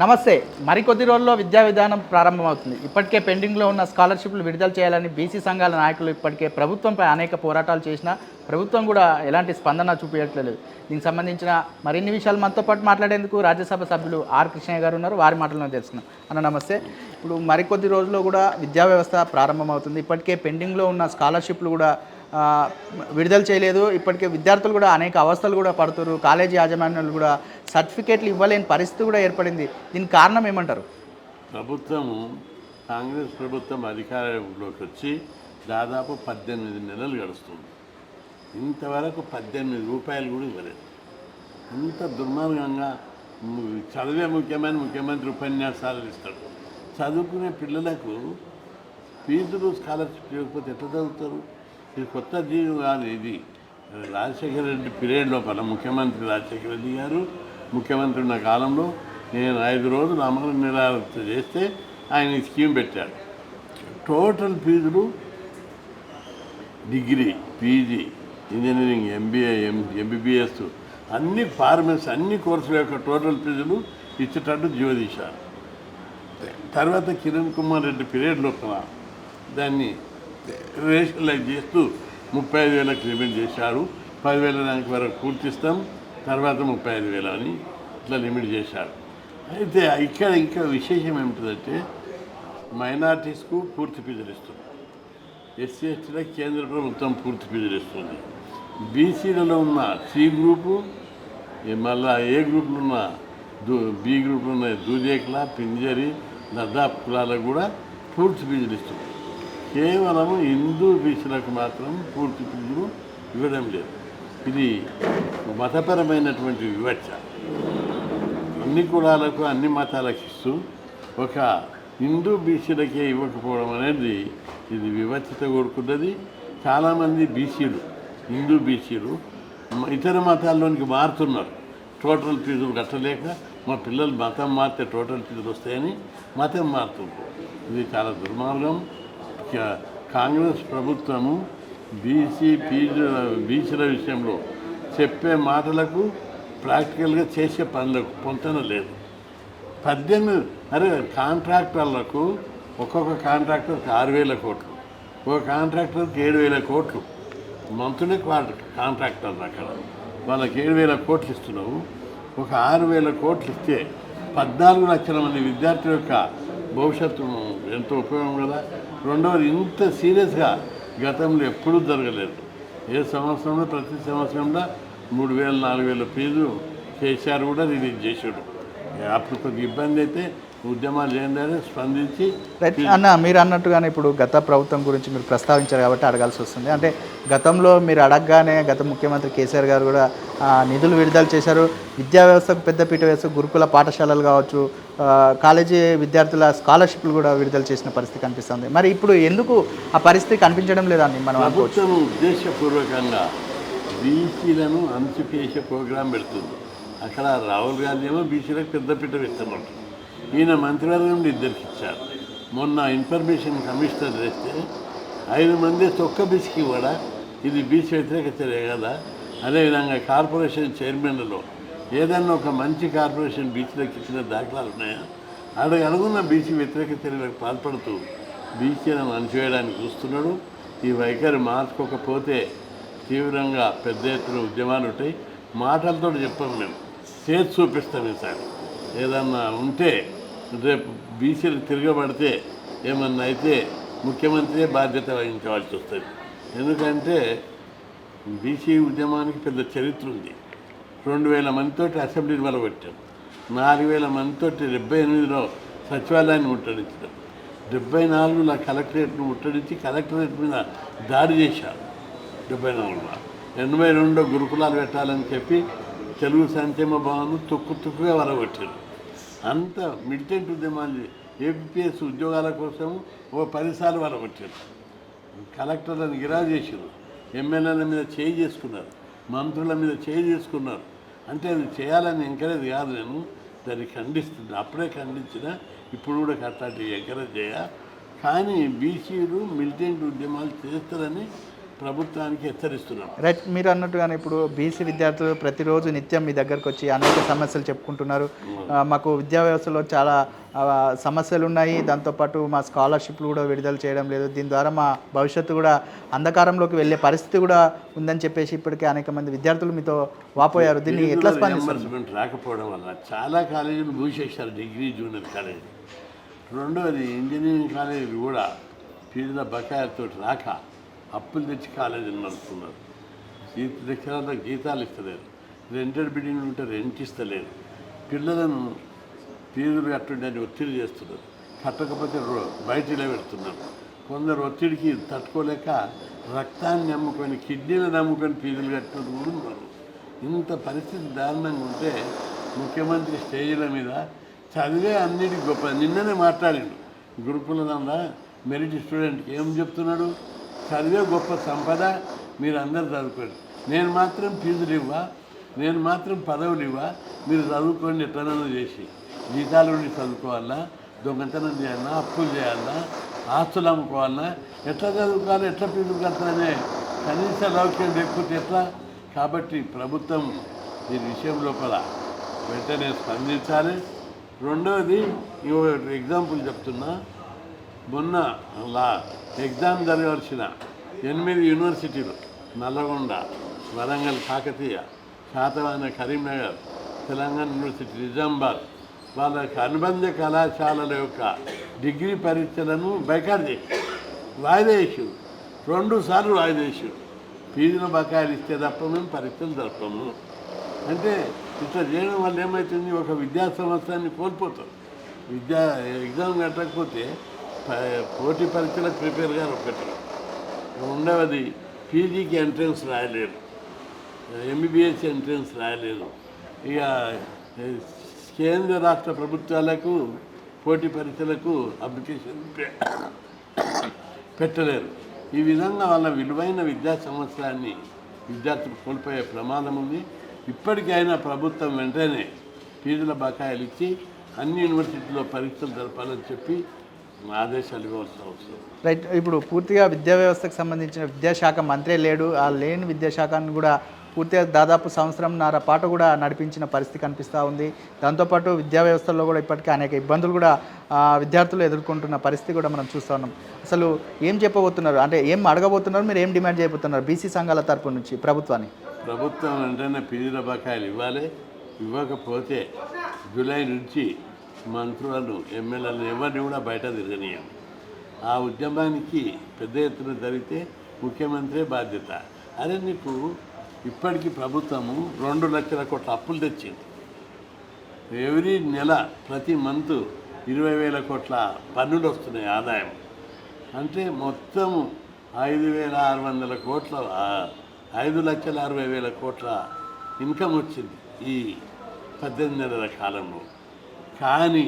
నమస్తే. మరికొద్ది రోజుల్లో విద్యా విధానం ప్రారంభమవుతుంది. ఇప్పటికే పెండింగ్లో ఉన్న స్కాలర్షిప్లు విడుదల చేయాలని బీసీ సంఘాల నాయకులు ఇప్పటికే ప్రభుత్వంపై అనేక పోరాటాలు చేసినా ప్రభుత్వం కూడా ఎలాంటి స్పందన చూపించట్లేదు. దీనికి సంబంధించిన మరిన్ని విషయాలు మనతో పాటు మాట్లాడేందుకు రాజ్యసభ సభ్యులు ఆర్ కృష్ణయ్య గారు ఉన్నారు. వారి మాటలను తెలుసుకున్నాం. అన్న నమస్తే. ఇప్పుడు మరికొద్ది రోజుల్లో కూడా విద్యా వ్యవస్థ ప్రారంభమవుతుంది. ఇప్పటికే పెండింగ్లో ఉన్న స్కాలర్షిప్లు కూడా విడుదల చేయలేదు. ఇప్పటికే విద్యార్థులు కూడా అనేక అవస్థలు కూడా పడుతున్నారు. కాలేజీ యాజమాన్యాలు కూడా సర్టిఫికేట్లు ఇవ్వలేని పరిస్థితి కూడా ఏర్పడింది. దీనికి కారణం ఏమంటారు? కాంగ్రెస్ ప్రభుత్వం అధికారంలోకి వచ్చి దాదాపు 18 నెలలు గడుస్తుంది. ఇంతవరకు 18 రూపాయలు కూడా ఇవ్వలేదు. ఇంత దుర్మార్గంగా చదివే ముఖ్యమంత్రి ఉపన్యాసాలు ఇస్తాడు. చదువుకునే పిల్లలకు ఫీజులు స్కాలర్షిప్ ఇవ్వకపోతే ఎట్లా చదువుతారు? ఇది కొత్త జీవి కాదు. ఇది రాజశేఖర రెడ్డి పీరియడ్ లోపల ముఖ్యమంత్రి రాజశేఖర రెడ్డి గారు ముఖ్యమంత్రి ఉన్న కాలంలో నేను 5 రోజులు అమలు నిరాకరణ చేస్తే ఆయన స్కీమ్ పెట్టాడు. టోటల్ ఫీజులు degree, PG, engineering, MBA, MBBS, అన్ని ఫార్మసీ, అన్ని కోర్సుల యొక్క టోటల్ ఫీజులు ఇచ్చేటట్టు జీవదీశారు. తర్వాత కిరణ్ కుమార్ రెడ్డి పీరియడ్ లోపల దాన్ని రేషనలైజ్ చేస్తూ 35,000 లిమిట్ చేశారు. 10,000 ర్యాంక్ వరకు పూర్తిస్తాం, తర్వాత 35,000 అని ఇట్లా లిమిట్ చేశారు. అయితే ఇక్కడ ఇంకా విశేషం ఏమిటంటే మైనార్టీస్కు పూర్తి ఫీజులు ఇస్తుంది, ఎస్సీ ఎస్టీలకు కేంద్ర ప్రభుత్వం పూర్తి ఫీజులు ఇస్తుంది. బీసీలలో ఉన్న సి గ్రూపు, మళ్ళా ఏ గ్రూప్లో ఉన్న బి గ్రూప్లో ఉన్న దూదేకుల, పింజరి, లద్దాఖ్ కులాలకు కూడా పూర్తి ఫీజులు ఇస్తుంది. కేవలం హిందూ బీసీలకు మాత్రం పూర్తి ఫీజులు ఇవ్వడం లేదు. ఇది మతపరమైనటువంటి వివక్ష. అన్ని కులాలకు అన్ని మతాలకు ఇస్తూ ఒక హిందూ బీసీలకే ఇవ్వకపోవడం అనేది ఇది వివక్షత కోరుకున్నది. చాలామంది బీసీలు, హిందూ బీసీలు ఇతర మతాల్లోనికి మారుతున్నారు. టోటల్ ఫీజులు కట్టలేక మా పిల్లలు మతం మారితే టోటల్ ఫీజులు వస్తాయని మతం మారుతుంటారు. ఇది చాలా దుర్మార్గం. కాంగ్రెస్ ప్రభుత్వము బీసీల విషయంలో చెప్పే మాటలకు ప్రాక్టికల్గా చేసే పనులకు పొంతన లేదు. 18 కాంట్రాక్టర్లకు ఒక్కొక్క కాంట్రాక్టర్కి 6,000 కోట్లు, ఒక కాంట్రాక్టర్కి 7,000 కోట్లు. మంత్రులే కాంట్రాక్టర్లు అక్కడ వాళ్ళకి 7,000 కోట్లు ఇస్తున్నావు. ఒక 6,000 కోట్లు ఇస్తే 14 లక్షల మంది విద్యార్థుల యొక్క భవిష్యత్తు ఎంతో ఉపయోగం కదా. రెండవది, ఇంత సీరియస్గా గతంలో ఎప్పుడూ జరగలేదు. ఏ సంవత్సరంలో ప్రతి సంవత్సరంలో 3,000, 4,000 ఫీజు కేసీఆర్ కూడా రిలీజ్ చేసాడు. అప్పుడు కొద్దిగా ఇబ్బంది అయితే ఉద్యమాలు చేయాలని స్పందించి అన్న మీరు అన్నట్టుగానే ఇప్పుడు గత ప్రభుత్వం గురించి మీరు ప్రస్తావించారు కాబట్టి అడగాల్సి వస్తుంది. అంటే గతంలో మీరు అడగగానే గత ముఖ్యమంత్రి కేసీఆర్ గారు కూడా నిధులు విడుదల చేశారు. విద్యా వ్యవస్థకు పెద్దపీట వేస్తూ గురుకుల పాఠశాలలు కావచ్చు, కాలేజీ విద్యార్థుల స్కాలర్షిప్లు కూడా విడుదల చేసిన పరిస్థితి కనిపిస్తుంది. మరి ఇప్పుడు ఎందుకు ఆ పరిస్థితి కనిపించడం లేదని మనం ప్రభుత్వం ఉద్దేశపూర్వకంగా బీసీలను అణచివేసే ప్రోగ్రాం పెడుతుంది. అక్కడ రాహుల్ గాంధీ ఏమో బీసీలకు పెద్దపీట వేస్తామంటారు. ఈయన మంత్రివర్గం నుండి 2 ఇచ్చారు. మొన్న ఇన్ఫర్మేషన్ కమిషనర్ చేస్తే 5 మంది ఒక్క బీసీకి కూడా ఇది బీసీ వ్యతిరేక చర్య కదా. అదేవిధంగా కార్పొరేషన్ చైర్మన్లలో ఏదన్నా ఒక మంచి కార్పొరేషన్ బీసీలకు ఇచ్చిన దాఖలాలు ఉన్నాయా? అడుగున్న బీసీ వ్యతిరేక చర్యలకు పాల్పడుతూ బీసీలను అణచివేయడానికి చూస్తున్నాడు. ఈ వైఖరి మార్చుకోకపోతే తీవ్రంగా పెద్ద ఎత్తున ఉద్యమాలు ఉంటాయి. మాటలతో చెప్పాము, మేము చేసి చూపిస్తాం. ఈసారి ఏదన్నా ఉంటే రేపు బీసీలు తిరగబడితే ఏమన్నా అయితే ముఖ్యమంత్రి బాధ్యత వహించవలసి వస్తుంది. ఎందుకంటే బీసీ ఉద్యమానికి పెద్ద చరిత్ర ఉంది. 2,000 మందితో అసెంబ్లీని మొదలుపెట్టాం. 4,000 మందితో 78లో సచివాలయాన్ని ముట్టడించడం, 74లో కలెక్టరేట్ను ముట్టడించి కలెక్టరేట్ మీద దాడి చేశారు. 74లో 82లో గురుకులాలు పెట్టాలని చెప్పి తెలుగు సంక్షేమ భవన్ను తుక్కుగా వలగొట్టారు. అంత మిలిటెంట్ ఉద్యమాలు ఏపీఎస్ ఉద్యోగాల కోసం 10 సార్లు వలగొట్టారు. కలెక్టర్లను గిరా చేశారు, ఎమ్మెల్యేల మీద చేయి చేసుకున్నారు, మంత్రుల మీద చేయి చేసుకున్నారు. అంటే అది చేయాలని ఎంకరేజ్ కాదు, నేను దాన్ని ఖండిస్తుంది. అప్పుడే ఖండించినా ఇప్పుడు కూడా అట్లాంటి ఎంకరేజ్ చేయ. కానీ బీసీలు మిలిటెంట్ ఉద్యమాలు చేస్తారని ప్రభుత్వానికి హెచ్చరిస్తున్నాం. రైట్, మీరు అన్నట్టుగానే ఇప్పుడు బీసీ విద్యార్థులు ప్రతిరోజు నిత్యం మీ దగ్గరకు వచ్చి అనేక సమస్యలు చెప్పుకుంటున్నారు. మాకు విద్యా వ్యవస్థలో చాలా సమస్యలు ఉన్నాయి, దాంతోపాటు మా స్కాలర్షిప్లు కూడా విడుదల చేయడం లేదు, దీని ద్వారా మా భవిష్యత్తు కూడా అంధకారంలోకి వెళ్ళే పరిస్థితి కూడా ఉందని చెప్పేసి ఇప్పటికే అనేక మంది విద్యార్థులు మీతో వాపోయారు. దీన్ని ఎట్లా స్పందిస్తారు? రాకపోవడం వల్ల చాలా కాలేజీలు మూసేశారు, డిగ్రీ జూనియర్ కాలేజీ. రెండోది ఇంజనీరింగ్ కాలేజీలు కూడా ఫీజుల బకాయిలతో రాక అప్పులు తెచ్చి కాలేజీలు నడుపుతున్నారు. లెక్చరర్లకు జీతాలు ఇస్తలేరు, రెంటెడ్ బిల్డింగ్లు ఉంటే రెంట్ ఇస్తలేరు, పిల్లలను ఫీజులు కట్టుండని ఒత్తిడి చేస్తున్నారు, కట్టకపోతే బయటలో పెడుతున్నారు. కొందరు ఒత్తిడికి తట్టుకోలేక రక్తాన్ని నమ్ముకొని కిడ్నీలు నమ్ముకొని ఫీజులు కట్టుకుంటూ కూడా ఉన్నారు. ఇంత పరిస్థితి దారుణంగా ఉంటే ముఖ్యమంత్రి స్టేజీల మీద చదివే అన్నిటికీ గొప్ప. నిన్ననే మాట్లాడిండు గురుకులంలో మెరిట్ స్టూడెంట్కి ఏం చెప్తున్నాడు, చదివే గొప్ప సంపద, మీరు అందరు చదువుకోండి, నేను మాత్రం ఫీజులు ఇవ్వా, నేను మాత్రం పదవులు ఇవ్వా, మీరు చదువుకోండి, ఎట్లనో చేసి జీతాలు ఉండి చదువుకోవాలా, దొంగతనం చేయాలన్నా, అప్పులు చేయాలన్నా, ఆస్తులు అమ్ముకోవాలన్నా, ఎట్లా చదువుకోవాలి, ఎట్లా ఫీజులు కట్టాలనే కనీస లౌక్యం లేకపోతే ఎట్లా? కాబట్టి ప్రభుత్వం దీని విషయం లోపల వెంటనే స్పందించాలి. రెండవది ఎగ్జాంపుల్ చెప్తున్నా, మొన్న ఎగ్జామ్ జరగవలసిన 8 యూనివర్సిటీలు నల్లగొండ, వరంగల్ కాకతీయ, శాతవాహన కరీంనగర్, తెలంగాణ యూనివర్సిటీ నిజామాబాద్ వాళ్ళకి అనుబంధ కళాశాలల యొక్క డిగ్రీ పరీక్షలను బైకాట్ చేసి వాయిదా వేసారు. 2 సార్లు వాయిదా వేసారు. ఫీజుల బకాయిలు ఇస్తే తప్ప మేము పరీక్షలు జరపము అంటే ఇట్లా చేయడం వల్ల ఏమవుతుంది, ఒక విద్యా సంవత్సరాన్ని కోల్పోతాం. ఎగ్జామ్ కట్టకపోతే పోటీ పరీక్షలకు ప్రిపేర్ గారు ఒకటి. రెండవది పీజీకి ఎంట్రన్స్ రాయలేరు, ఎంబీబీఎస్ ఎంట్రన్స్ రాయలేరు, ఇక కేంద్ర రాష్ట్ర ప్రభుత్వాలకు పోటీ పరీక్షలకు అప్లికేషన్ పెట్టలేరు. ఈ విధంగా వాళ్ళ విలువైన విద్యా సంవత్సరాన్ని విద్యార్థులు కోల్పోయే ప్రమాదం ఉంది. ఇప్పటికైనా ప్రభుత్వం వెంటనే ఫీజుల బకాయిలు ఇచ్చి అన్ని యూనివర్సిటీలో పరీక్షలు జరపాలని చెప్పి ఆదేశాలు ఇవ్వాల్సిన అవసరం. రైట్, ఇప్పుడు పూర్తిగా విద్యా వ్యవస్థకు సంబంధించిన విద్యాశాఖ మంత్రే లేడు. ఆ లేని విద్యాశాఖను కూడా పూర్తిగా దాదాపు సంవత్సరంన్నర పాటు కూడా నడిపించిన పరిస్థితి కనిపిస్తూ ఉంది. దాంతోపాటు విద్యా వ్యవస్థలో కూడా ఇప్పటికే అనేక ఇబ్బందులు కూడా విద్యార్థులు ఎదుర్కొంటున్న పరిస్థితి కూడా మనం చూస్తూ ఉన్నాం. అసలు ఏం చెప్పబోతున్నారు, అంటే ఏం అడగబోతున్నారు, మీరు ఏం డిమాండ్ చేయబోతున్నారు బీసీ సంఘాల తరపు నుంచి ప్రభుత్వాన్ని? ప్రభుత్వం వెంటనే ఫీజుల బకాయిలు ఇవ్వాలి. ఇవ్వకపోతే జూలై నుంచి మంత్రులను, ఎమ్మెల్యేలను ఎవరిని కూడా బయట తిరగనీయం. ఆ ఉద్యమానికి పెద్ద ఎత్తున జరిగితే ముఖ్యమంత్రి బాధ్యత. అదే నీకు ఇప్పటికీ ప్రభుత్వము 2 లక్షల కోట్ల అప్పులు తెచ్చింది. ఎవ్రీ నెల ప్రతి మంత్ 20,000 కోట్ల పన్నులు వస్తున్నాయి ఆదాయం. అంటే మొత్తము 5,600 కోట్ల 5,60,000 కోట్ల ఇన్కమ్ వచ్చింది ఈ 18 నెలల కాలంలో. కానీ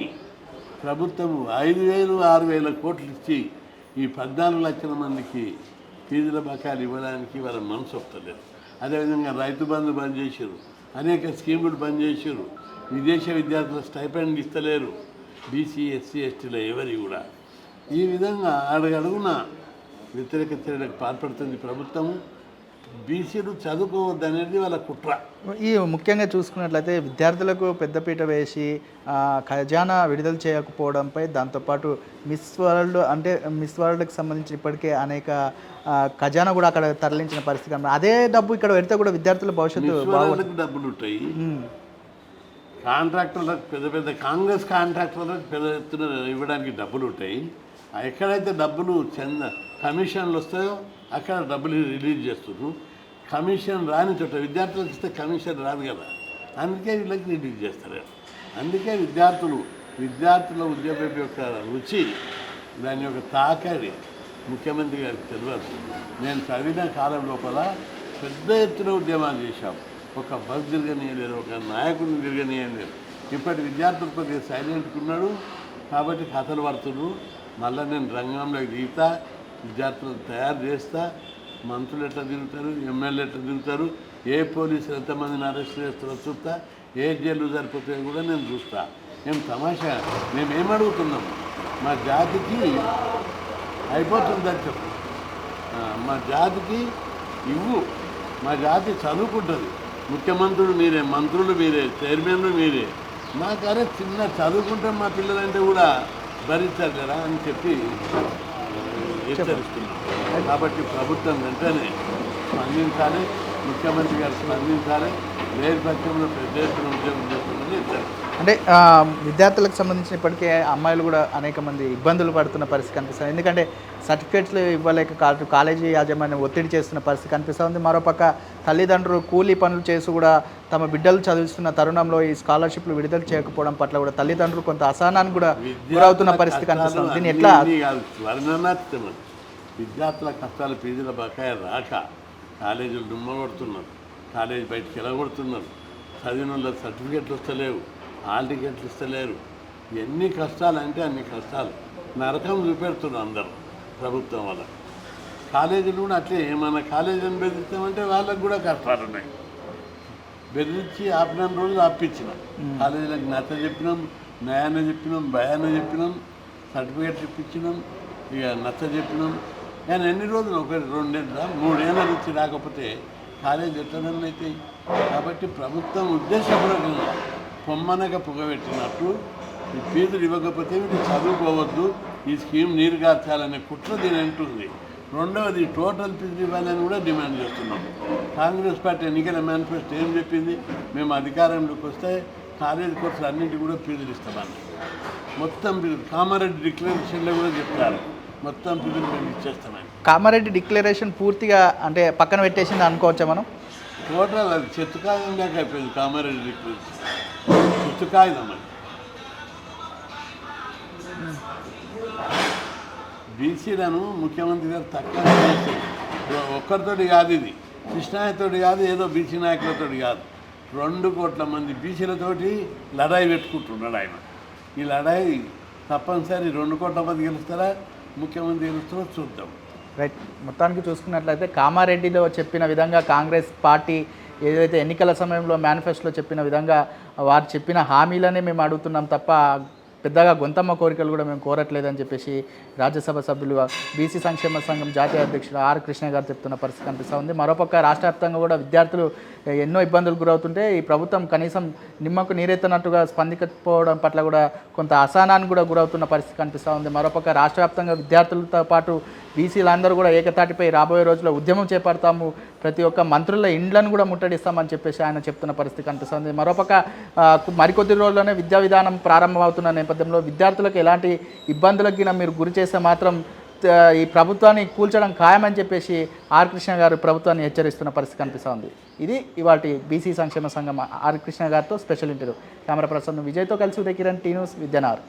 ప్రభుత్వం 5,000, 6,000 కోట్లు ఇచ్చి ఈ 14 లక్షల మందికి ఫీజుల బకాయిలు ఇవ్వడానికి వాళ్ళ మనసు ఒప్పుతలేదు. అదేవిధంగా రైతు బంధు బంద్ చేశారు, అనేక స్కీములు బంద్ చేశారు, విదేశీ విద్యార్థుల స్టైపెండ్ ఇస్తలేరు, బీసీ, ఎస్సీ, ఎస్టీల ఎవరి కూడా. ఈ విధంగా అడుగడుగున వ్యతిరేక చర్యలకు పాల్పడుతుంది ప్రభుత్వం. బీసీలు చదువుకోవద్దు అనేది వాళ్ళ కుట్ర. ఈ ముఖ్యంగా చూసుకున్నట్లయితే విద్యార్థులకు పెద్దపీట వేసి ఖజానా విడుదల చేయకపోవడంపై, దాంతోపాటు మిస్ వరల్డ్కి సంబంధించి ఇప్పటికే అనేక ఖజానా కూడా అక్కడ తరలించిన పరిస్థితి. అదే డబ్బు ఇక్కడ పెడితే కూడా విద్యార్థుల భవిష్యత్తు డబ్బులు ఉంటాయి. కాంట్రాక్టర్లకు పెద్ద కాంగ్రెస్ కాంట్రాక్టర్లకు పెద్ద ఎత్తున ఇవ్వడానికి డబ్బులు ఉంటాయి. ఎక్కడైతే డబ్బులు కమిషన్లు వస్తాయో అక్కడ డబ్బులు రిలీజ్ చేస్తున్నారు. కమిషన్ రాని చోట విద్యార్థులకు ఇస్తే కమిషన్ రాదు కదా, అందుకే వీళ్ళకి రిలీజ్ చేస్తారు. అందుకే విద్యార్థుల ఉద్యోగం యొక్క రుచి, దాని యొక్క తాకడి ముఖ్యమంత్రి గారికి తెలియదు. నేను చదివిన కాలం లోపల పెద్ద ఎత్తున ఉద్యమాలు చేశాం. ఒక బస్ తిరగనీయలేరు, ఒక నాయకుడిని తిరగనీయలేరు. ఇప్పటి విద్యార్థులు కొద్దిగా సైలెంట్గా ఉన్నాడు కాబట్టి కథలు పడుతున్నారు. మళ్ళీ నేను రంగంలోకి దిగుతా, విద్యార్థులను తయారు చేస్తా. మంత్రులు ఎట్లా తిరుగుతారు, ఎమ్మెల్యే ఎట్లా తిరుగుతారు, ఏ పోలీసులు ఎంతమందిని అరెస్ట్ చేస్తారో చూస్తా, ఏ జైలు సరిపోతాయో కూడా నేను చూస్తా. ఏం తమాషా, మేమేమడుగుతున్నాం, మా జాతికి అయిపోతుందని చెప్పు. మా జాతికి ఇవ్వు, మా జాతి చదువుకుంటుంది, ముఖ్యమంత్రులు మీరే, మంత్రులు మీరే, చైర్మన్లు మీరే, మాకరే చిన్న చదువుకుంటే మా పిల్లలంటే కూడా భరించారు కదా అని చెప్పి హెచ్చరిస్తున్నాం. కాబట్టి ప్రభుత్వం వెంటనే స్పందించాలి, ముఖ్యమంత్రి గారు స్పందించాలి, లేని పక్షంలో పెద్ద ఎత్తున ఉద్యోగం చేస్తుందని హెచ్చరిస్తారు. అంటే విద్యార్థులకు సంబంధించిన ఇప్పటికే అమ్మాయిలు కూడా అనేక మంది ఇబ్బందులు పడుతున్న పరిస్థితి కనిపిస్తుంది. ఎందుకంటే సర్టిఫికేట్స్లు ఇవ్వలేక కాలేజీ యాజమాన్యం ఒత్తిడి చేస్తున్న పరిస్థితి కనిపిస్తుంది. మరోపక్క తల్లిదండ్రులు కూలీ పనులు చేసి కూడా తమ బిడ్డలు చదివిస్తున్న తరుణంలో ఈ స్కాలర్షిప్లు విడుదల చేయకపోవడం పట్ల కూడా తల్లిదండ్రులు కొంత అసహనానికి కూడా గురవుతున్న పరిస్థితి కనిపిస్తుంది. దీన్ని ఎట్లా వర్ణనాత్మకం. విద్యార్థుల కష్టాలు, ఫీజుల బకాయి రాక కాలేజీలు దుమ్మ కొడుతున్నారు, కాలేజీ బయటికి ఎలగొడుతున్నారు, చదివిన వాళ్ళకి సర్టిఫికేట్లు వస్తలేవు, హాల్ టికెట్లు ఇస్తలేరు. ఎన్ని కష్టాలు అంటే అన్ని కష్టాలు, నరకం చూపెడుతున్నారు అందరూ ప్రభుత్వం వల్ల. కాలేజీలు కూడా అట్లే, ఏమన్నా కాలేజీని బెదిరిస్తామంటే వాళ్ళకు కూడా కష్టాలు ఉన్నాయి. బెదిరించి ఆపిన రోజులు ఆపించినాం, కాలేజీలకు నచ్చ చెప్పినాం, న్యాయాన్ని చెప్పినాం, భయాన్ని చెప్పినాం, సర్టిఫికేట్ ఇప్పించినాం, ఇక నచ్చ చెప్పినాం. కానీ ఎన్ని రోజులు, ఒక 2 నెలల 3 ఏళ్ళ నుంచి రాకపోతే కాలేజీ ఎట్లనన్నా అవుతాయి. కాబట్టి ప్రభుత్వం ఉద్దేశపూర్వకంగా పొమ్మనక పొగబెట్టినట్టు ఈ ఫీజులు ఇవ్వకపోతే వీటి చదువుకోవద్దు, ఈ స్కీమ్ నీరు కార్చాలనే కుట్ర దీని అంటుంది. రెండవది టోటల్ ఫీజులు ఇవ్వాలని కూడా డిమాండ్ చేస్తున్నాం. కాంగ్రెస్ పార్టీ ఎన్నికల మేనిఫెస్టో ఏం చెప్పింది? మేము అధికారంలోకి వస్తే కాలేజీ కోర్సులు అన్నింటికి కూడా ఫీజులు ఇస్తామని. మొత్తం ఫీజులు కామారెడ్డి డిక్లరేషన్లో కూడా చెప్తారు, మొత్తం ఫీజులు మేము ఇచ్చేస్తామని. కామారెడ్డి డిక్లరేషన్ పూర్తిగా అంటే పక్కన పెట్టేసింది అనుకోవచ్చా మనం? టోటల్ అది చెత్తుకాయం దాకా అయిపోయింది కామారెడ్డి డిక్లరేషన్, చెత్తుకాయుధం అది. బీసీలను ముఖ్యమంత్రి గారు తక్కువ చేస్తారు. ఒక్కరితోటి కాదు, ఇది కృష్ణాయతోటి కాదు, ఏదో బీసీ నాయకులతోటి కాదు, 2 కోట్ల మంది బీసీలతోటి లడాయి పెట్టుకుంటున్నాడు ఆయన. ఈ లడాయి తప్పనిసరి 2 కోట్ల మంది గెలుస్తారా, ముఖ్యమంత్రి గెలుస్తారో చూద్దాం. రైట్. మొత్తానికి చూసుకున్నట్లయితే కామారెడ్డిలో చెప్పిన విధంగా కాంగ్రెస్ పార్టీ ఏదైతే ఎన్నికల సమయంలో మేనిఫెస్టోలో చెప్పిన విధంగా వారు చెప్పిన హామీలనే మేము అడుగుతున్నాం తప్ప పెద్దగా గొంతమ్మ కోరికలు కూడా మేము కోరట్లేదని చెప్పేసి రాజ్యసభ సభ్యులుగా బీసీ సంక్షేమ సంఘం జాతీయ అధ్యక్షుడు ఆర్ కృష్ణ గారు చెప్తున్న పరిస్థితి కనిపిస్తూ ఉంది. మరోపక్క రాష్ట్ర వ్యాప్తంగా కూడా విద్యార్థులు ఎన్నో ఇబ్బందులు గురవుతుంటే ఈ ప్రభుత్వం కనీసం నిమ్మకు నీరెత్తనట్టుగా స్పందించకపోవడం పట్ల కూడా కొంత అసహనానికి కూడా గురవుతున్న పరిస్థితి కనిపిస్తూ ఉంది. మరోపక్క రాష్ట్ర వ్యాప్తంగా విద్యార్థులతో పాటు బీసీలందరూ కూడా ఏకతాటిపై రాబోయే రోజుల్లో ఉద్యమం చేపడతాము, ప్రతి ఒక్క మంత్రుల ఇండ్లను కూడా ముట్టడిస్తామని చెప్పేసి ఆయన చెప్తున్న పరిస్థితి కనిపిస్తుంది. మరోపక్క మరికొద్ది రోజుల్లోనే విద్యా విధానం ప్రారంభమవుతున్న నేపథ్యంలో విద్యార్థులకు ఎలాంటి ఇబ్బందులకి మీరు గురి చేస్తే మాత్రం ఈ ప్రభుత్వాన్ని కూల్చడం ఖాయమని చెప్పేసి ఆర్ కృష్ణ గారు ప్రభుత్వాన్ని హెచ్చరిస్తున్న పరిస్థితి కనిపిస్తూ ఉంది. ఇది ఇవాటి బీసీ సంక్షేమ సంఘం ఆర్ కృష్ణ గారితో స్పెషల్ ఇంటర్వ్యూ. కెమెరా పర్సన్ విజయ్తో కలిసి ఉదయ్ కిరణ్, టీ న్యూస్, విద్యానగర్.